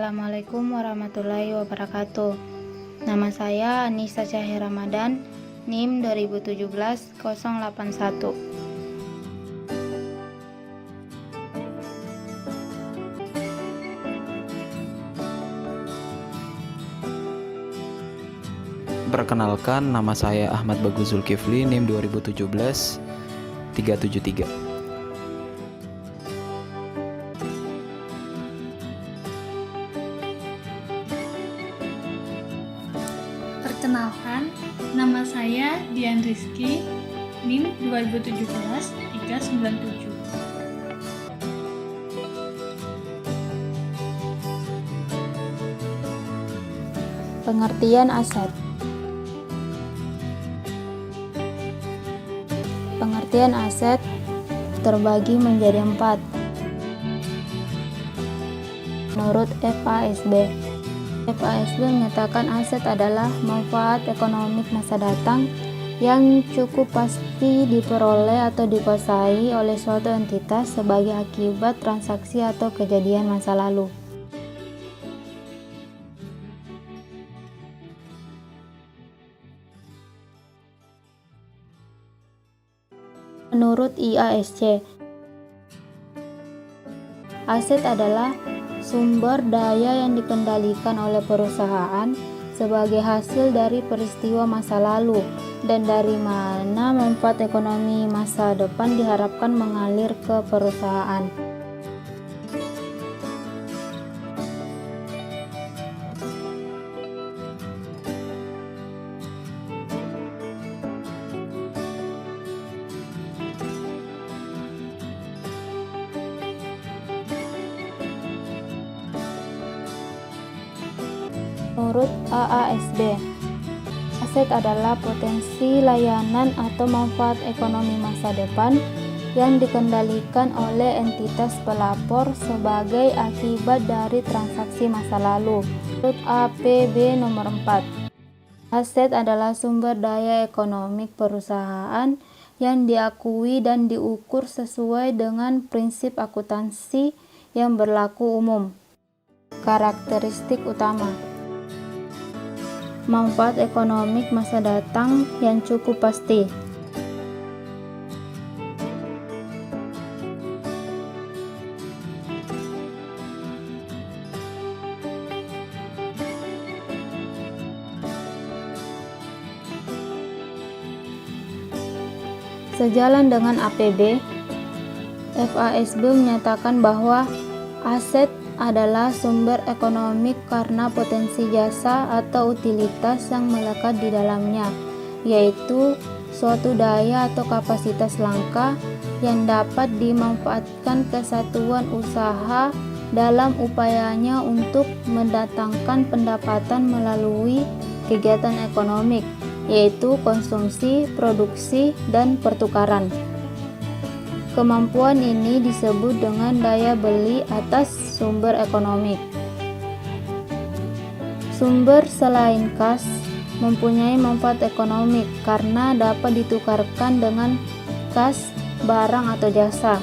Assalamualaikum warahmatullahi wabarakatuh. Nama saya Anissa Cahya Ramadan, NIM 2017-081. Perkenalkan, nama saya Ahmad Bagus Zulkifli, NIM 2017-373. Perkenalkan, nama saya Dian Rizky, NIM 2017-397. Pengertian aset. Pengertian aset terbagi menjadi 4 menurut FASB. FASB menyatakan aset adalah manfaat ekonomi masa datang yang cukup pasti diperoleh atau dikuasai oleh suatu entitas sebagai akibat transaksi atau kejadian masa lalu. Menurut IASC, aset adalah sumber daya yang dikendalikan oleh perusahaan sebagai hasil dari peristiwa masa lalu dan dari mana manfaat ekonomi masa depan diharapkan mengalir ke perusahaan. Menurut AASB, aset adalah potensi layanan atau manfaat ekonomi masa depan yang dikendalikan oleh entitas pelapor sebagai akibat dari transaksi masa lalu. Menurut APB nomor 4, aset adalah sumber daya ekonomi perusahaan yang diakui dan diukur sesuai dengan prinsip akuntansi yang berlaku umum. Karakteristik utama: manfaat ekonomi masa datang yang cukup pasti. Sejalan dengan APB, FASB menyatakan bahwa aset adalah sumber ekonomi karena potensi jasa atau utilitas yang melekat di dalamnya, yaitu suatu daya atau kapasitas langka yang dapat dimanfaatkan kesatuan usaha dalam upayanya untuk mendatangkan pendapatan melalui kegiatan ekonomi, yaitu konsumsi, produksi, dan pertukaran. Kemampuan ini disebut dengan daya beli atas sumber ekonomi. Sumber selain kas mempunyai manfaat ekonomi karena dapat ditukarkan dengan kas, barang atau jasa,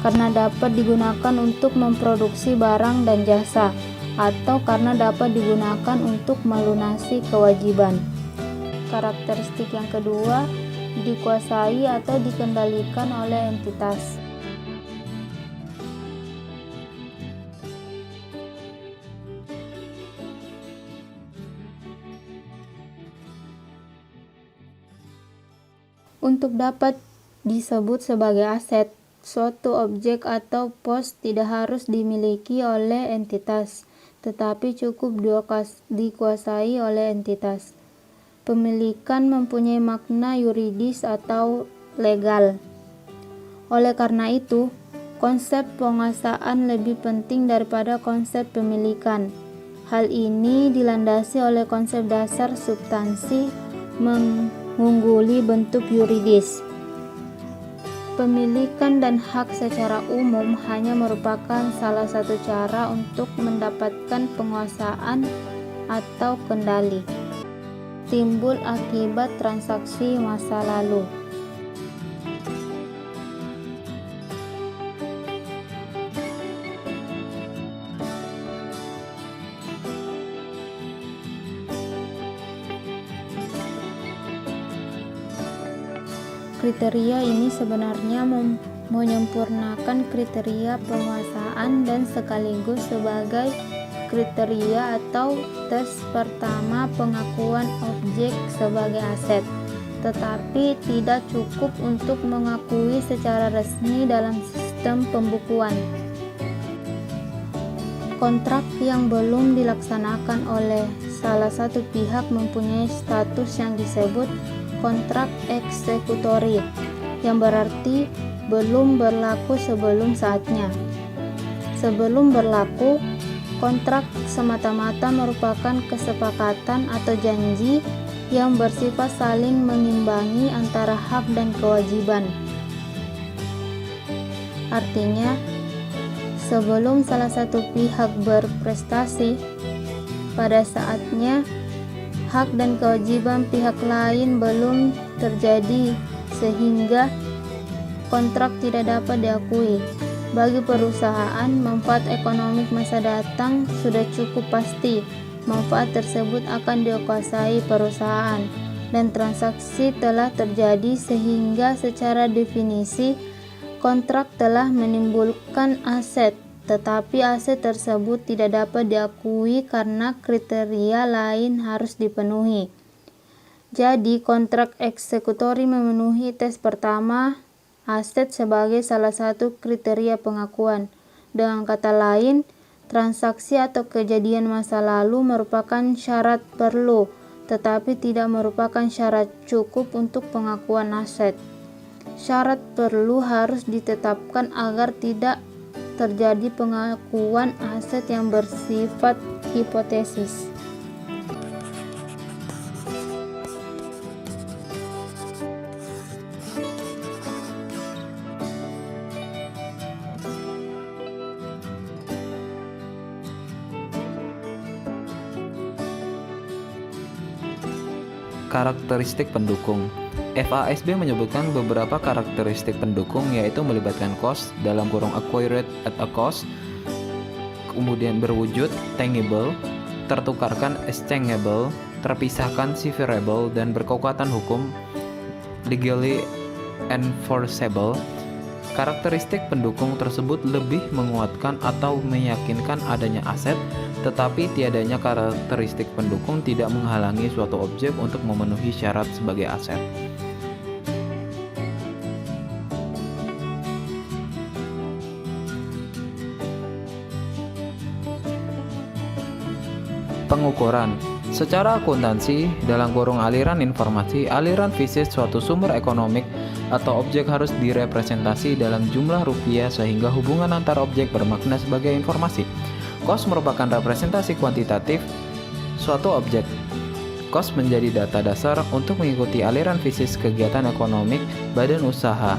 karena dapat digunakan untuk memproduksi barang dan jasa, atau karena dapat digunakan untuk melunasi kewajiban. Karakteristik yang kedua, dikuasai atau dikendalikan oleh entitas. Untuk dapat disebut sebagai aset, suatu objek atau pos tidak harus dimiliki oleh entitas, tetapi cukup dikuasai oleh entitas. Pemilikan mempunyai makna yuridis atau legal. Oleh karena itu, konsep penguasaan lebih penting daripada konsep pemilikan. Hal ini dilandasi oleh konsep dasar substansi mengungguli bentuk yuridis. Pemilikan dan hak secara umum hanya merupakan salah satu cara untuk mendapatkan penguasaan atau kendali. Timbul akibat transaksi masa lalu. kriteria ini sebenarnya menyempurnakan kriteria penguasaan dan sekaligus sebagai kriteria atau tes pertama pengakuan objek sebagai aset, tetapi tidak cukup untuk mengakui secara resmi dalam sistem pembukuan. Kontrak yang belum dilaksanakan oleh salah satu pihak mempunyai status yang disebut kontrak eksekutori, yang berarti belum berlaku sebelum saatnya. Sebelum berlaku, kontrak semata-mata merupakan kesepakatan atau janji yang bersifat saling mengimbangi antara hak dan kewajiban. Artinya, sebelum salah satu pihak berprestasi, pada saatnya hak dan kewajiban pihak lain belum terjadi sehingga kontrak tidak dapat diakui. Bagi perusahaan, manfaat ekonomi masa datang sudah cukup pasti. Manfaat tersebut akan dikuasai perusahaan dan transaksi telah terjadi sehingga secara definisi kontrak telah menimbulkan aset, tetapi aset tersebut tidak dapat diakui karena kriteria lain harus dipenuhi. Jadi, kontrak eksekutori memenuhi tes pertama aset sebagai salah satu kriteria pengakuan. Dengan kata lain, transaksi atau kejadian masa lalu merupakan syarat perlu, tetapi tidak merupakan syarat cukup untuk pengakuan aset. Syarat perlu harus ditetapkan agar tidak terjadi pengakuan aset yang bersifat hipotesis. Karakteristik pendukung. FASB menyebutkan beberapa karakteristik pendukung, yaitu melibatkan cost (acquired at a cost), kemudian berwujud tangible, tertukarkan exchangeable, terpisahkan severable, dan berkekuatan hukum legally enforceable. Karakteristik pendukung tersebut lebih menguatkan atau meyakinkan adanya aset, tetapi tiadanya karakteristik pendukung tidak menghalangi suatu objek untuk memenuhi syarat sebagai aset. Pengukuran. Secara akuntansi, aliran informasi, aliran fisik suatu sumber ekonomik atau objek harus direpresentasi dalam jumlah rupiah sehingga hubungan antar objek bermakna sebagai informasi. Cost merupakan representasi kuantitatif suatu objek. Cost menjadi data dasar untuk mengikuti aliran fisik kegiatan ekonomik badan usaha.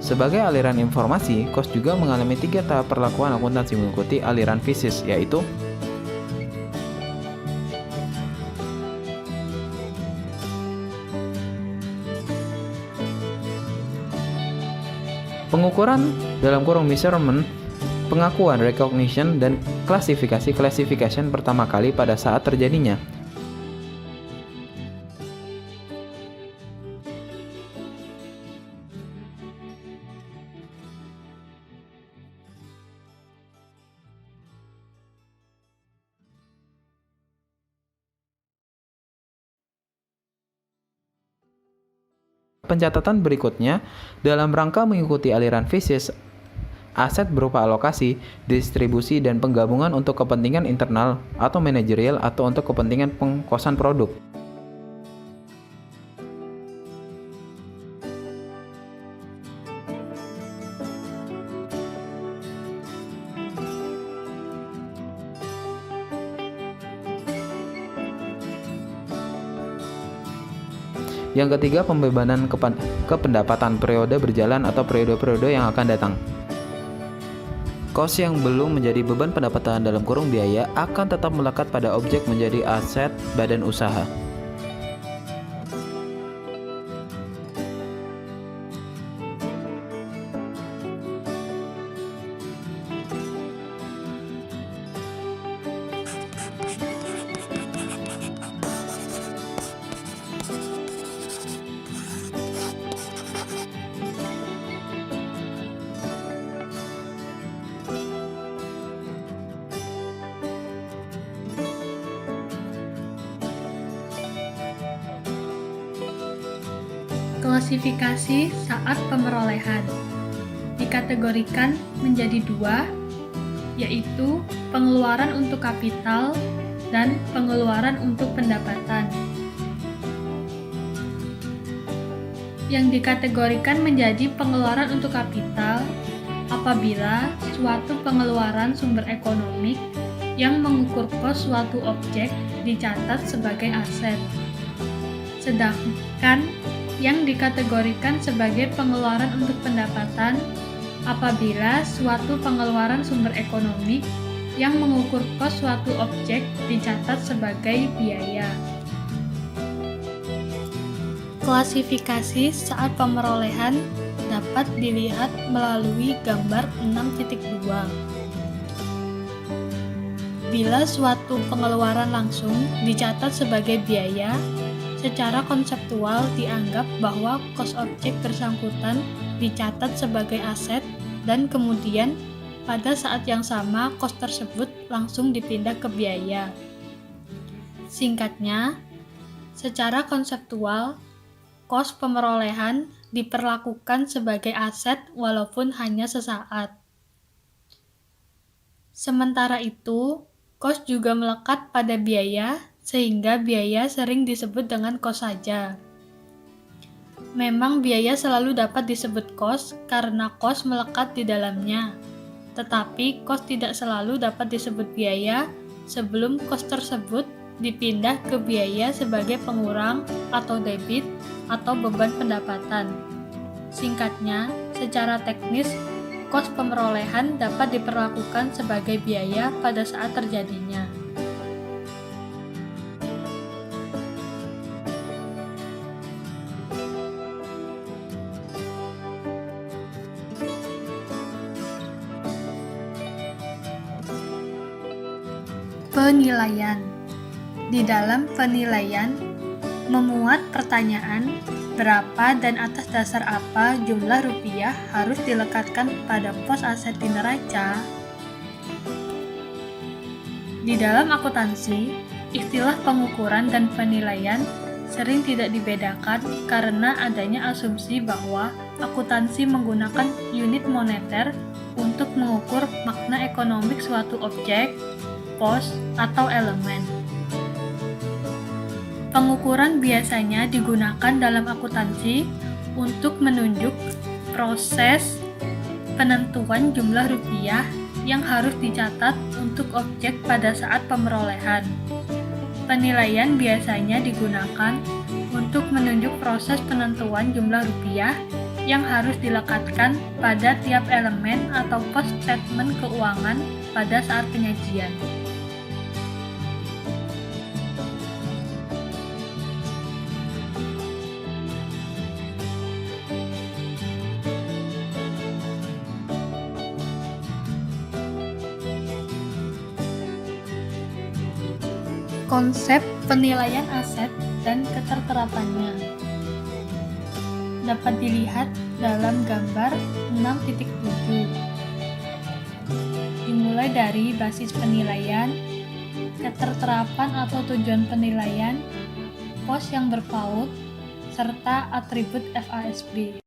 Sebagai aliran informasi, cost juga mengalami 3 tahap perlakuan akuntansi mengikuti aliran fisik, yaitu pengukuran (measurement), pengakuan (recognition), dan klasifikasi (classification) pertama kali pada saat terjadinya. Pencatatan berikutnya dalam rangka mengikuti aliran fisik aset berupa alokasi, distribusi, dan penggabungan untuk kepentingan internal atau manajerial atau untuk kepentingan pengkosan produk. Yang ketiga, pembebanan kependapatan periode berjalan atau periode-periode yang akan datang. Cost yang belum menjadi beban pendapatan (biaya) akan tetap melekat pada objek menjadi aset badan usaha. Klasifikasi saat pemerolehan dikategorikan menjadi dua, yaitu pengeluaran untuk kapital dan pengeluaran untuk pendapatan. Yang dikategorikan menjadi pengeluaran untuk kapital apabila suatu pengeluaran sumber ekonomi yang mengukur kos suatu objek dicatat sebagai aset. Sedangkan yang dikategorikan sebagai pengeluaran untuk pendapatan apabila suatu pengeluaran sumber ekonomi yang mengukur kos suatu objek dicatat sebagai biaya. Klasifikasi saat pemerolehan dapat dilihat melalui gambar 6.2. Bila suatu pengeluaran langsung dicatat sebagai biaya, secara konseptual dianggap bahwa kos objek bersangkutan dicatat sebagai aset dan kemudian pada saat yang sama kos tersebut langsung dipindah ke biaya. Singkatnya, secara konseptual, kos pemerolehan diperlakukan sebagai aset walaupun hanya sesaat. Sementara itu, kos juga melekat pada biaya sehingga biaya sering disebut dengan kos saja. Memang biaya selalu dapat disebut kos karena kos melekat di dalamnya, tetapi kos tidak selalu dapat disebut biaya sebelum kos tersebut dipindah ke biaya sebagai pengurang atau debit atau beban pendapatan. Singkatnya, secara teknis, kos pemerolehan dapat diperlakukan sebagai biaya pada saat terjadinya. Penilaian. Di dalam penilaian memuat pertanyaan berapa dan atas dasar apa jumlah rupiah harus dilekatkan pada pos aset di neraca. Di dalam akuntansi, istilah pengukuran dan penilaian sering tidak dibedakan karena adanya asumsi bahwa akuntansi menggunakan unit moneter untuk mengukur makna ekonomik suatu objek, pos, atau elemen. Pengukuran biasanya digunakan dalam akuntansi untuk menunjuk proses penentuan jumlah rupiah yang harus dicatat untuk objek pada saat pemerolehan. Penilaian biasanya digunakan untuk menunjuk proses penentuan jumlah rupiah yang harus dilekatkan pada tiap elemen atau pos statement keuangan pada saat penyajian. Konsep penilaian aset dan keterterapannya dapat dilihat dalam gambar 6.7. Dimulai dari basis penilaian, keterterapan atau tujuan penilaian, pos yang berpaut, serta atribut FASB.